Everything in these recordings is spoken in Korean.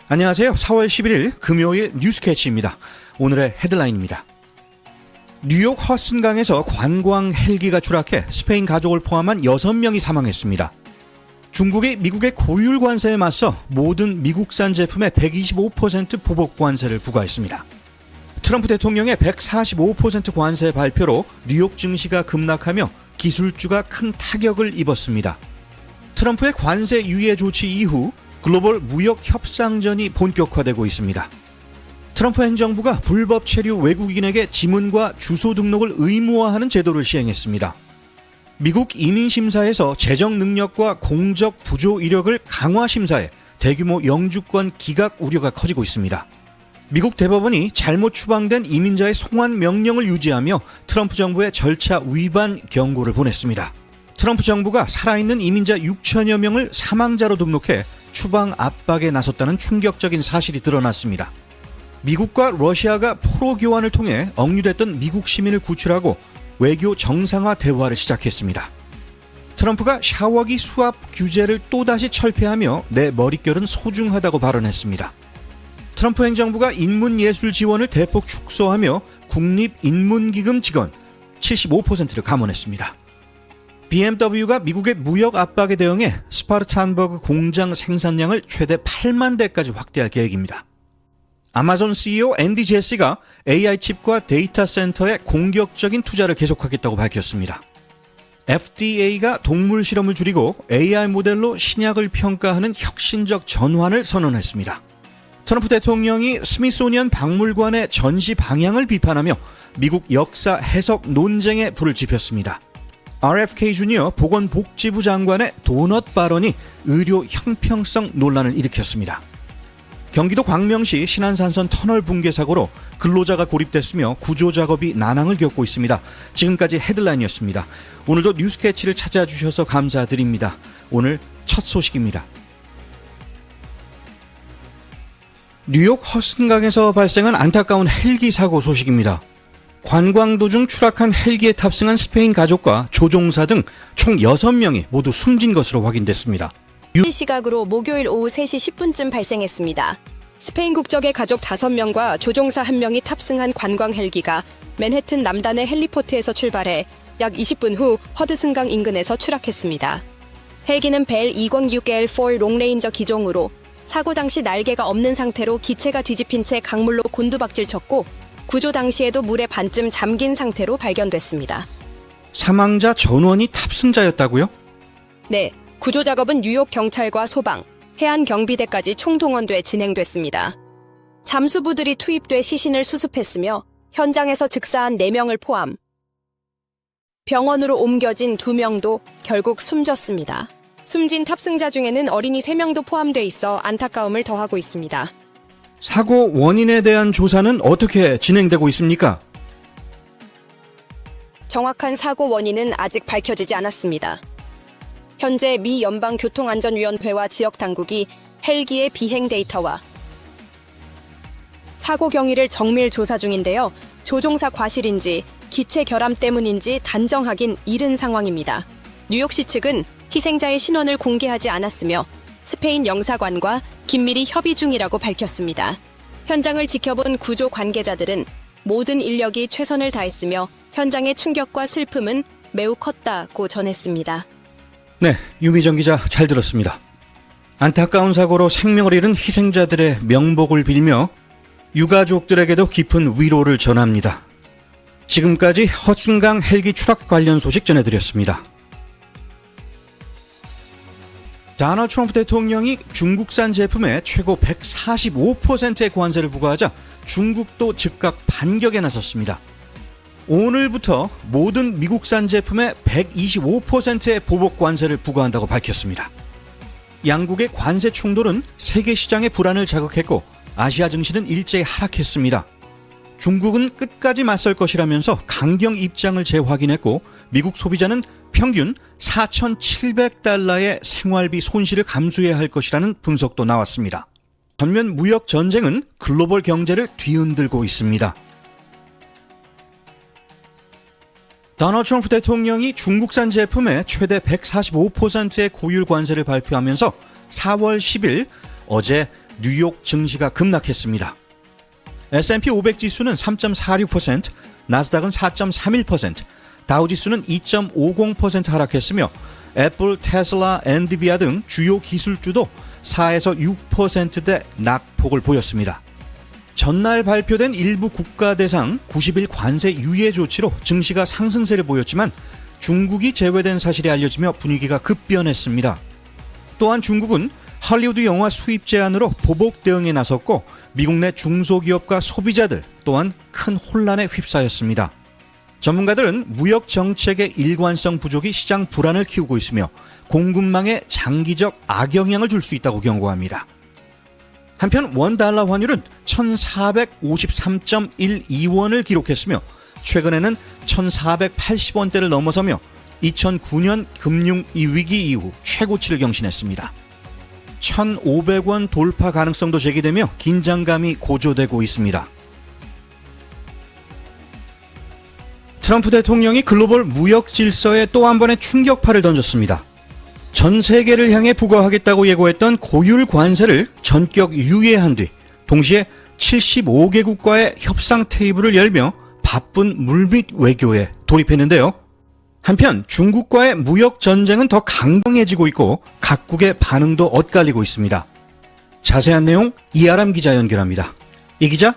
안녕하세요. 4월 11일 금요일 뉴스캐치입니다. 오늘의 헤드라인입니다. 뉴욕 허슨강에서 관광 헬기가 추락해 스페인 가족을 포함한 6명이 사망했습니다. 중국이 미국의 고율 관세에 맞서 모든 미국산 제품에 125% 보복 관세를 부과했습니다. 트럼프 대통령의 145% 관세 발표로 뉴욕 증시가 급락하며 기술주가 큰 타격을 입었습니다. 트럼프의 관세 유예 조치 이후 글로벌 무역 협상전이 본격화되고 있습니다. 트럼프 행정부가 불법 체류 외국인에게 지문과 주소 등록을 의무화하는 제도를 시행했습니다. 미국 이민심사에서 재정 능력과 공적 부조 이력을 강화 심사해 대규모 영주권 기각 우려가 커지고 있습니다. 미국 대법원이 잘못 추방된 이민자의 송환 명령을 유지하며 트럼프 정부의 절차 위반 경고를 보냈습니다. 트럼프 정부가 살아있는 이민자 6천여 명을 사망자로 등록해 추방 압박에 나섰다는 충격적인 사실이 드러났습니다. 미국과 러시아가 포로 교환을 통해 억류됐던 미국 시민을 구출하고 외교 정상화 대화를 시작했습니다. 트럼프가 샤워기 수압 규제를 또다시 철폐하며 내 머릿결은 소중하다고 발언했습니다. 트럼프 행정부가 인문예술 지원을 대폭 축소하며 국립인문기금 직원 75%를 감원했습니다. BMW가 미국의 무역 압박에 대응해 스파르탄버그 공장 생산량을 최대 8만 대까지 확대할 계획입니다. 아마존 CEO 앤디 제시가 AI 칩과 데이터 센터에 공격적인 투자를 계속하겠다고 밝혔습니다. FDA가 동물 실험을 줄이고 AI 모델로 신약을 평가하는 혁신적 전환을 선언했습니다. 트럼프 대통령이 스미소니언 박물관의 전시 방향을 비판하며 미국 역사 해석 논쟁에 불을 지폈습니다. RFK 주니어 보건복지부 장관의 도넛 발언이 의료 형평성 논란을 일으켰습니다. 경기도 광명시 신안산선 터널 붕괴 사고로 근로자가 고립됐으며 구조 작업이 난항을 겪고 있습니다. 지금까지 헤드라인이었습니다. 오늘도 뉴스캐치를 찾아주셔서 감사드립니다. 오늘 첫 소식입니다. 뉴욕 허슨강에서 발생한 안타까운 헬기 사고 소식입니다. 관광 도중 추락한 헬기에 탑승한 스페인 가족과 조종사 등 총 6명이 모두 숨진 것으로 확인됐습니다. 시각으로 목요일 오후 3시 10분쯤 발생했습니다. 스페인 국적의 가족 5명과 조종사 1명이 탑승한 관광 헬기가 맨해튼 남단의 헬리포트에서 출발해 약 20분 후 허드슨강 인근에서 추락했습니다. 헬기는 벨 206L4 롱레인저 기종으로 사고 당시 날개가 없는 상태로 기체가 뒤집힌 채 강물로 곤두박질 쳤고 구조 당시에도 물에 반쯤 잠긴 상태로 발견됐습니다. 사망자 전원이 탑승자였다고요? 네, 구조 작업은 뉴욕 경찰과 소방, 해안경비대까지 총동원돼 진행됐습니다. 잠수부들이 투입돼 시신을 수습했으며 현장에서 즉사한 4명을 포함 병원으로 옮겨진 2명도 결국 숨졌습니다. 숨진 탑승자 중에는 어린이 3명도 포함돼 있어 안타까움을 더하고 있습니다. 사고 원인에 대한 조사는 어떻게 진행되고 있습니까? 정확한 사고 원인은 아직 밝혀지지 않았습니다. 현재 미 연방교통안전위원회와 지역 당국이 헬기의 비행 데이터와 사고 경위를 정밀 조사 중인데요. 조종사 과실인지 기체 결함 때문인지 단정하긴 이른 상황입니다. 뉴욕시 측은 희생자의 신원을 공개하지 않았으며 스페인 영사관과 긴밀히 협의 중이라고 밝혔습니다. 현장을 지켜본 구조 관계자들은 모든 인력이 최선을 다했으며 현장의 충격과 슬픔은 매우 컸다고 전했습니다. 네, 유미정 기자 잘 들었습니다. 안타까운 사고로 생명을 잃은 희생자들의 명복을 빌며 유가족들에게도 깊은 위로를 전합니다. 지금까지 허슨강 헬기 추락 관련 소식 전해드렸습니다. 도널드 트럼프 대통령이 중국산 제품에 최고 145%의 관세를 부과하자 중국도 즉각 반격에 나섰습니다. 오늘부터 모든 미국산 제품에 125%의 보복 관세를 부과한다고 밝혔습니다. 양국의 관세 충돌은 세계 시장의 불안을 자극했고 아시아 증시는 일제히 하락했습니다. 중국은 끝까지 맞설 것이라면서 강경 입장을 재확인했고 미국 소비자는 평균 4,700달러의 생활비 손실을 감수해야 할 것이라는 분석도 나왔습니다. 전면 무역 전쟁은 글로벌 경제를 뒤흔들고 있습니다. 도널드 트럼프 대통령이 중국산 제품에 최대 145%의 고율 관세를 발표하면서 4월 10일 어제 뉴욕 증시가 급락했습니다. S&P 500 지수는 3.46%, 나스닥은 4.31%, 다우지수는 2.50% 하락했으며 애플, 테슬라, 엔비디아 등 주요 기술주도 4에서 6%대 낙폭을 보였습니다. 전날 발표된 일부 국가 대상 90일 관세 유예 조치로 증시가 상승세를 보였지만 중국이 제외된 사실이 알려지며 분위기가 급변했습니다. 또한 중국은 할리우드 영화 수입 제한으로 보복 대응에 나섰고 미국 내 중소기업과 소비자들 또한 큰 혼란에 휩싸였습니다. 전문가들은 무역 정책의 일관성 부족이 시장 불안을 키우고 있으며 공급망에 장기적 악영향을 줄 수 있다고 경고합니다. 한편 원달러 환율은 1453.12원을 기록했으며 최근에는 1480원대를 넘어서며 2009년 금융 위기 이후 최고치를 경신했습니다. 1,500원 돌파 가능성도 제기되며 긴장감이 고조되고 있습니다. 트럼프 대통령이 글로벌 무역 질서에 또 한 번의 충격파를 던졌습니다. 전 세계를 향해 부과하겠다고 예고했던 고율 관세를 전격 유예한 뒤 동시에 75개국과의 협상 테이블을 열며 바쁜 물밑 외교에 돌입했는데요. 한편 중국과의 무역 전쟁은 더 강경해지고 있고 각국의 반응도 엇갈리고 있습니다. 자세한 내용 이아람 기자 연결합니다. 이 기자?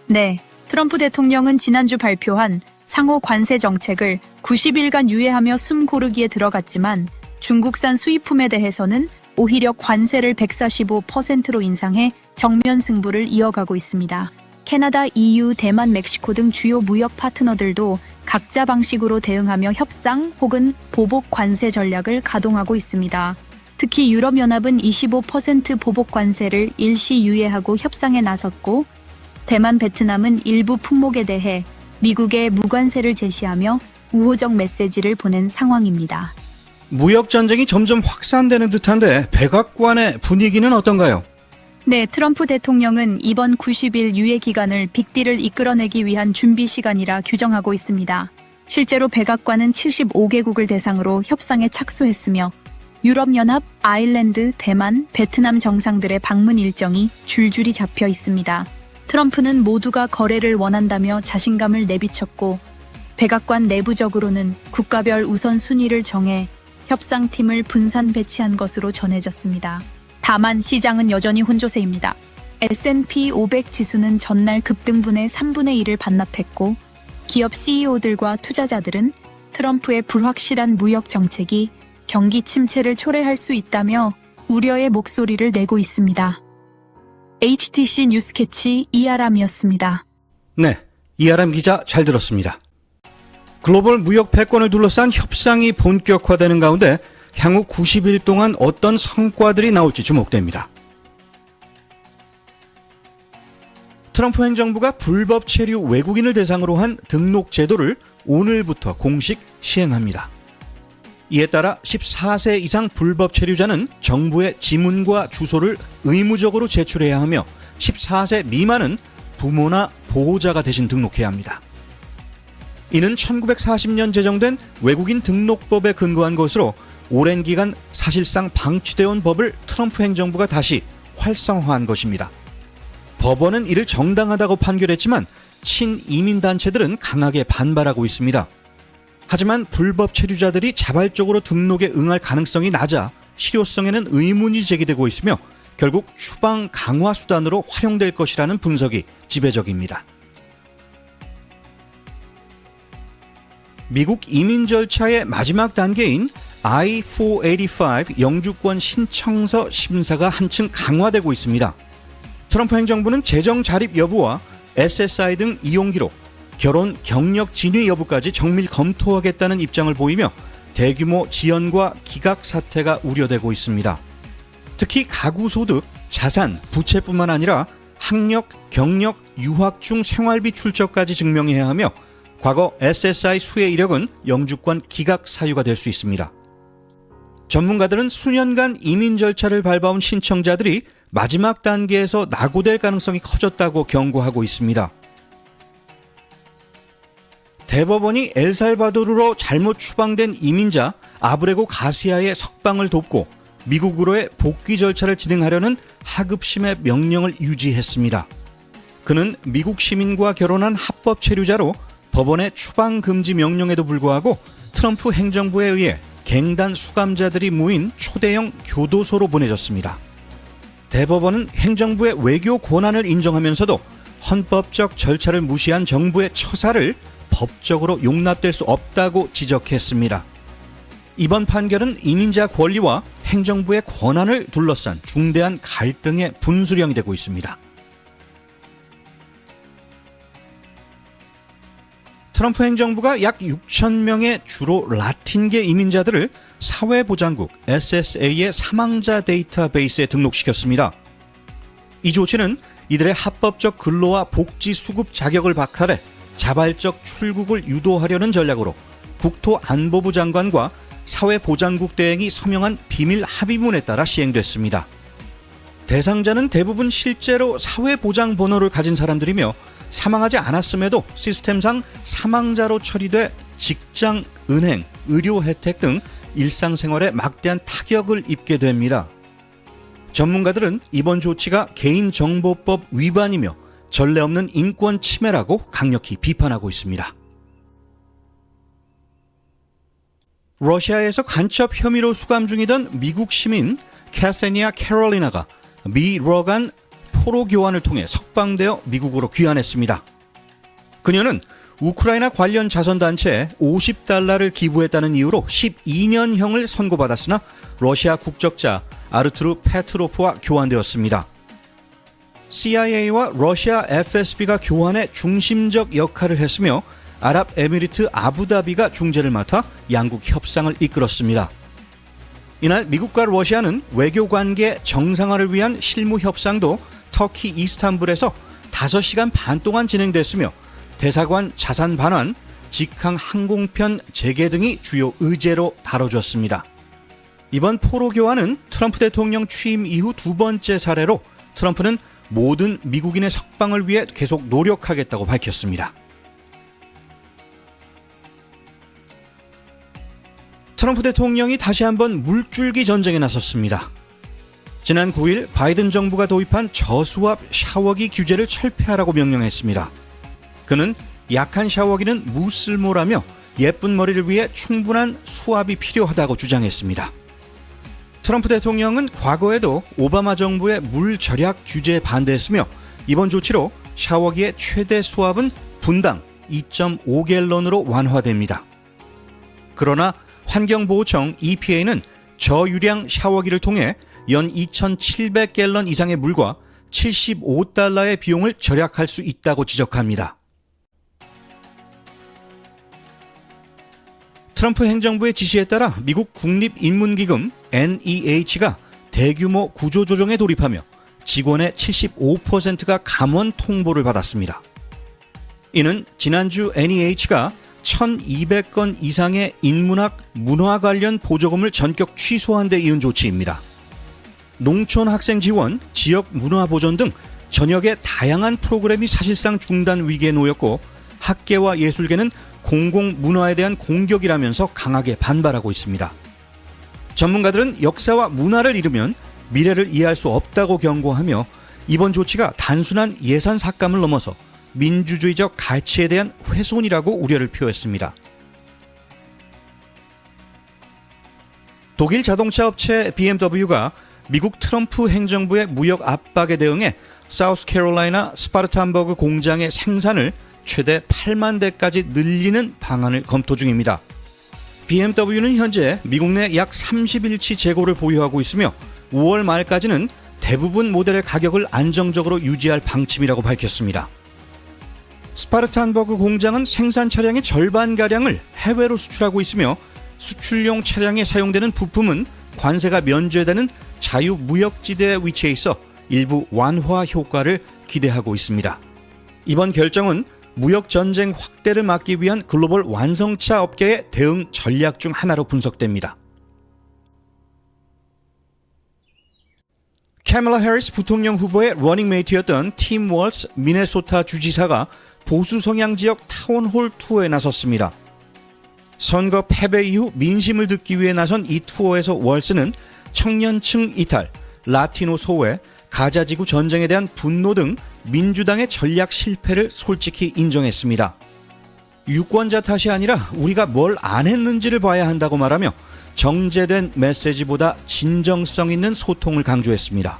네, 트럼프 대통령은 지난주 발표한 상호 관세 정책을 90일간 유예하며 숨 고르기에 들어갔지만 중국산 수입품에 대해서는 오히려 관세를 145%로 인상해 정면 승부를 이어가고 있습니다. 캐나다, EU, 대만, 멕시코 등 주요 무역 파트너들도 각자 방식으로 대응하며 협상 혹은 보복 관세 전략을 가동하고 있습니다. 특히 유럽연합은 25% 보복 관세를 일시 유예하고 협상에 나섰고 대만, 베트남은 일부 품목에 대해 미국에 무관세를 제시하며 우호적 메시지를 보낸 상황입니다. 무역 전쟁이 점점 확산되는 듯한데 백악관의 분위기는 어떤가요? 네, 트럼프 대통령은 이번 90일 유예 기간을 빅딜을 이끌어내기 위한 준비 시간이라 규정하고 있습니다. 실제로 백악관은 75개국을 대상으로 협상에 착수했으며 유럽연합, 아일랜드, 대만, 베트남 정상들의 방문 일정이 줄줄이 잡혀 있습니다. 트럼프는 모두가 거래를 원한다며 자신감을 내비쳤고 백악관 내부적으로는 국가별 우선순위를 정해 협상팀을 분산 배치한 것으로 전해졌습니다. 다만 시장은 여전히 혼조세입니다. S&P 500 지수는 전날 급등분의 3분의 1을 반납했고 기업 CEO들과 투자자들은 트럼프의 불확실한 무역 정책이 경기 침체를 초래할 수 있다며 우려의 목소리를 내고 있습니다. HTC 뉴스캐치 이아람이었습니다. 네, 이아람 기자 잘 들었습니다. 글로벌 무역 패권을 둘러싼 협상이 본격화되는 가운데 향후 90일 동안 어떤 성과들이 나올지 주목됩니다. 트럼프 행정부가 불법 체류 외국인을 대상으로 한 등록 제도를 오늘부터 공식 시행합니다. 이에 따라 14세 이상 불법 체류자는 정부에 지문과 주소를 의무적으로 제출해야 하며 14세 미만은 부모나 보호자가 대신 등록해야 합니다. 이는 1940년 제정된 외국인 등록법에 근거한 것으로 오랜 기간 사실상 방치되어 온 법을 트럼프 행정부가 다시 활성화한 것입니다. 법원은 이를 정당하다고 판결했지만 친이민단체들은 강하게 반발하고 있습니다. 하지만 불법 체류자들이 자발적으로 등록에 응할 가능성이 낮아 실효성에는 의문이 제기되고 있으며 결국 추방 강화 수단으로 활용될 것이라는 분석이 지배적입니다. 미국 이민 절차의 마지막 단계인 I-485 영주권 신청서 심사가 한층 강화되고 있습니다. 트럼프 행정부는 재정 자립 여부와 SSI 등 이용 기록, 결혼 경력 진위 여부까지 정밀 검토하겠다는 입장을 보이며 대규모 지연과 기각 사태가 우려되고 있습니다. 특히 가구 소득, 자산, 부채뿐만 아니라 학력, 경력, 유학 중 생활비 출처까지 증명해야 하며 과거 SSI 수혜 이력은 영주권 기각 사유가 될 수 있습니다. 전문가들은 수년간 이민 절차를 밟아온 신청자들이 마지막 단계에서 낙오될 가능성이 커졌다고 경고하고 있습니다. 대법원이 엘살바도르로 잘못 추방된 이민자 아브레고 가시아의 석방을 돕고 미국으로의 복귀 절차를 진행하려는 하급심의 명령을 유지했습니다. 그는 미국 시민과 결혼한 합법 체류자로 법원의 추방 금지 명령에도 불구하고 트럼프 행정부에 의해 갱단 수감자들이 모인 초대형 교도소로 보내졌습니다. 대법원은 행정부의 외교 권한을 인정하면서도 헌법적 절차를 무시한 정부의 처사를 법적으로 용납될 수 없다고 지적했습니다. 이번 판결은 이민자 권리와 행정부의 권한을 둘러싼 중대한 갈등의 분수령이 되고 있습니다. 트럼프 행정부가 약 6천 명의 주로 라틴계 이민자들을 사회보장국 SSA의 사망자 데이터베이스에 등록시켰습니다. 이 조치는 이들의 합법적 근로와 복지 수급 자격을 박탈해 자발적 출국을 유도하려는 전략으로 국토안보부 장관과 사회보장국 대행이 서명한 비밀 합의문에 따라 시행됐습니다. 대상자는 대부분 실제로 사회보장 번호를 가진 사람들이며 사망하지 않았음에도 시스템상 사망자로 처리돼 직장, 은행, 의료 혜택 등 일상생활에 막대한 타격을 입게 됩니다. 전문가들은 이번 조치가 개인정보법 위반이며 전례 없는 인권 침해라고 강력히 비판하고 있습니다. 러시아에서 간첩 혐의로 수감 중이던 미국 시민 캐세니아 캐롤리나가 미 러간 포로 교환을 통해 석방되어 미국으로 귀환했습니다. 그녀는 우크라이나 관련 자선단체에 $50를 기부했다는 이유로 12년형을 선고받았으나 러시아 국적자 아르투르 페트로프와 교환되었습니다. CIA와 러시아 FSB가 교환에 중심적 역할을 했으며 아랍에미리트 아부다비가 중재를 맡아 양국 협상을 이끌었습니다. 이날 미국과 러시아는 외교관계 정상화를 위한 실무 협상도 터키 이스탄불에서 5시간 반 동안 진행됐으며 대사관 자산 반환, 직항 항공편 재개 등이 주요 의제로 다뤄졌습니다. 이번 포로 교환은 트럼프 대통령 취임 이후 두 번째 사례로 트럼프는 모든 미국인의 석방을 위해 계속 노력하겠다고 밝혔습니다. 트럼프 대통령이 다시 한번 물줄기 전쟁에 나섰습니다. 지난 9일 바이든 정부가 도입한 저수압 샤워기 규제를 철폐하라고 명령했습니다. 그는 약한 샤워기는 무쓸모라며 예쁜 머리를 위해 충분한 수압이 필요하다고 주장했습니다. 트럼프 대통령은 과거에도 오바마 정부의 물 절약 규제에 반대했으며 이번 조치로 샤워기의 최대 수압은 분당 2.5갤런으로 완화됩니다. 그러나 환경보호청 EPA는 저유량 샤워기를 통해 연 2,700갤런 이상의 물과 $75의 비용을 절약할 수 있다고 지적합니다. 트럼프 행정부의 지시에 따라 미국 국립인문기금 NEH가 대규모 구조조정에 돌입하며 직원의 75%가 감원 통보를 받았습니다. 이는 지난주 NEH가 1,200건 이상의 인문학, 문화 관련 보조금을 전격 취소한 데 이은 조치입니다. 농촌 학생 지원, 지역 문화 보존 등 전역의 다양한 프로그램이 사실상 중단 위기에 놓였고 학계와 예술계는 공공문화에 대한 공격이라면서 강하게 반발하고 있습니다. 전문가들은 역사와 문화를 잃으면 미래를 이해할 수 없다고 경고하며 이번 조치가 단순한 예산 삭감을 넘어서 민주주의적 가치에 대한 훼손이라고 우려를 표했습니다. 독일 자동차 업체 BMW가 미국 트럼프 행정부의 무역 압박에 대응해 사우스캐롤라이나 스파르탄버그 공장의 생산을 최대 8만 대까지 늘리는 방안을 검토 중입니다. BMW는 현재 미국 내 약 30일치 재고를 보유하고 있으며 5월 말까지는 대부분 모델의 가격을 안정적으로 유지할 방침이라고 밝혔습니다. 스파르탄버그 공장은 생산 차량의 절반가량을 해외로 수출하고 있으며 수출용 차량에 사용되는 부품은 관세가 면제되는 자유무역지대에 위치해 있어 일부 완화 효과를 기대하고 있습니다. 이번 결정은 무역전쟁 확대를 막기 위한 글로벌 완성차 업계의 대응 전략 중 하나로 분석됩니다. 카밀라 해리스 부통령 후보의 러닝메이트였던 팀 월스 미네소타 주지사가 보수 성향 지역 타운홀 투어에 나섰습니다. 선거 패배 이후 민심을 듣기 위해 나선 이 투어에서 월스는 청년층 이탈, 라티노 소외, 가자지구 전쟁에 대한 분노 등 민주당의 전략 실패를 솔직히 인정했습니다. 유권자 탓이 아니라 우리가 뭘 안 했는지를 봐야 한다고 말하며 정제된 메시지보다 진정성 있는 소통을 강조했습니다.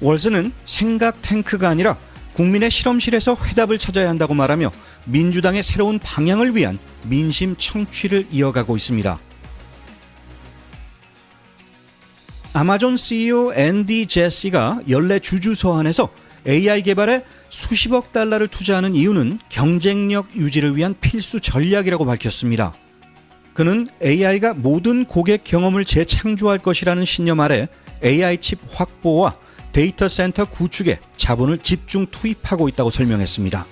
월스는 생각 탱크가 아니라 국민의 실험실에서 해답을 찾아야 한다고 말하며 민주당의 새로운 방향을 위한 민심 청취를 이어가고 있습니다. 아마존 CEO 앤디 제시가 연례 주주 서한에서 AI 개발에 수십억 달러를 투자하는 이유는 경쟁력 유지를 위한 필수 전략이라고 밝혔습니다. 그는 AI가 모든 고객 경험을 재창조할 것이라는 신념 아래 AI 칩 확보와 데이터 센터 구축에 자본을 집중 투입하고 있다고 설명했습니다.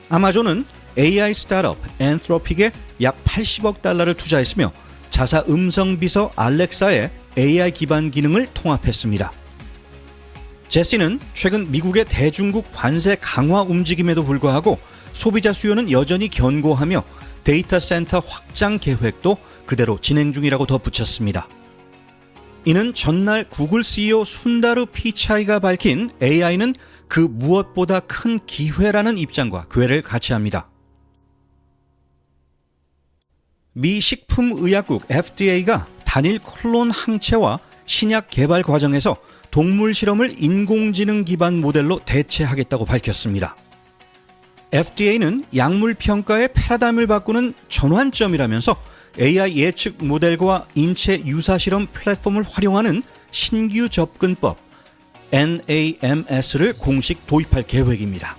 아마존은 AI 스타트업 엔트로픽에 약 80억 달러를 투자했으며 자사 음성 비서 알렉사의 AI 기반 기능을 통합했습니다. 제시는 최근 미국의 대중국 관세 강화 움직임에도 불구하고 소비자 수요는 여전히 견고하며 데이터 센터 확장 계획도 그대로 진행 중이라고 덧붙였습니다. 이는 전날 구글 CEO 순다르 피차이가 밝힌 AI는 그 무엇보다 큰 기회라는 입장과 궤를 같이 합니다. 미 식품의약국 FDA가 단일 클론 항체와 신약 개발 과정에서 동물 실험을 인공지능 기반 모델로 대체하겠다고 밝혔습니다. FDA는 약물 평가의 패러다임을 바꾸는 전환점이라면서 AI 예측 모델과 인체 유사 실험 플랫폼을 활용하는 신규 접근법 NAMS를 공식 도입할 계획입니다.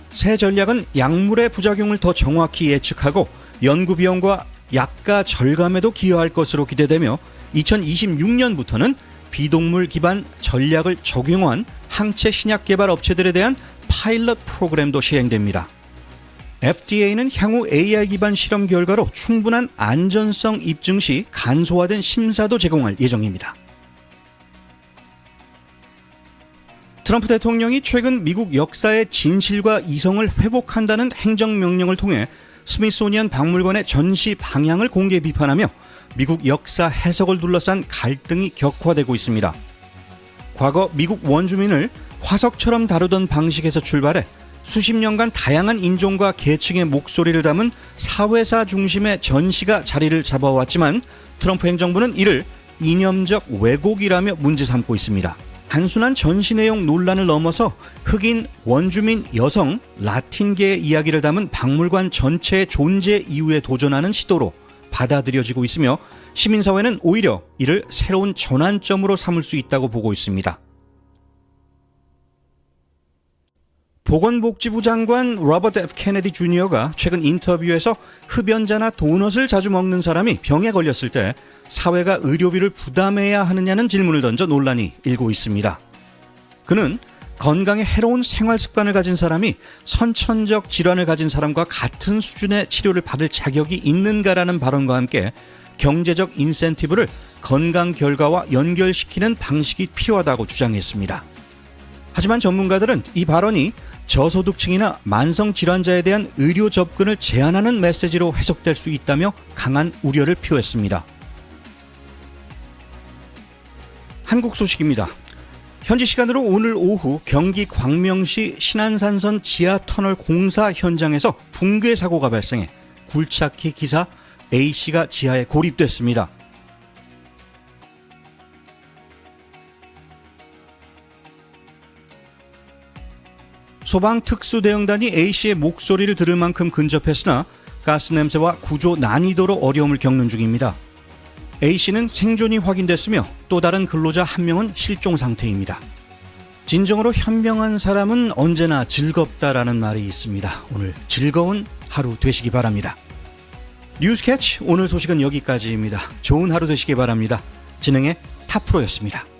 새 전략은 약물의 부작용을 더 정확히 예측하고 연구 비용과 약가 절감에도 기여할 것으로 기대되며 2026년부터는 비동물 기반 전략을 적용한 항체 신약 개발 업체들에 대한 파일럿 프로그램도 시행됩니다. FDA는 향후 AI 기반 실험 결과로 충분한 안전성 입증 시 간소화된 심사도 제공할 예정입니다. 트럼프 대통령이 최근 미국 역사의 진실과 이성을 회복한다는 행정명령을 통해 스미소니언 박물관의 전시 방향을 공개 비판하며 미국 역사 해석을 둘러싼 갈등이 격화되고 있습니다. 과거 미국 원주민을 화석처럼 다루던 방식에서 출발해 수십 년간 다양한 인종과 계층의 목소리를 담은 사회사 중심의 전시가 자리를 잡아왔지만 트럼프 행정부는 이를 이념적 왜곡이라며 문제 삼고 있습니다. 단순한 전시 내용 논란을 넘어서 흑인, 원주민, 여성, 라틴계의 이야기를 담은 박물관 전체의 존재 이유에 도전하는 시도로 받아들여지고 있으며 시민사회는 오히려 이를 새로운 전환점으로 삼을 수 있다고 보고 있습니다. 보건복지부 장관 로버트 F. 케네디 주니어가 최근 인터뷰에서 흡연자나 도넛을 자주 먹는 사람이 병에 걸렸을 때 사회가 의료비를 부담해야 하느냐는 질문을 던져 논란이 일고 있습니다. 그는 건강에 해로운 생활 습관을 가진 사람이 선천적 질환을 가진 사람과 같은 수준의 치료를 받을 자격이 있는가라는 발언과 함께 경제적 인센티브를 건강 결과와 연결시키는 방식이 필요하다고 주장했습니다. 하지만 전문가들은 이 발언이 저소득층이나 만성질환자에 대한 의료 접근을 제한하는 메시지로 해석될 수 있다며 강한 우려를 표했습니다. 한국 소식입니다. 현지 시간으로 오늘 오후 경기 광명시 신안산선 지하터널 공사 현장에서 붕괴 사고가 발생해 굴착기 기사 A씨가 지하에 고립됐습니다. 소방특수대응단이 A씨의 목소리를 들을 만큼 근접했으나 가스 냄새와 구조 난이도로 어려움을 겪는 중입니다. A씨는 생존이 확인됐으며 또 다른 근로자 한 명은 실종 상태입니다. 진정으로 현명한 사람은 언제나 즐겁다라는 말이 있습니다. 오늘 즐거운 하루 되시기 바랍니다. 뉴스캐치 오늘 소식은 여기까지입니다. 좋은 하루 되시기 바랍니다. 진행의 타프로였습니다.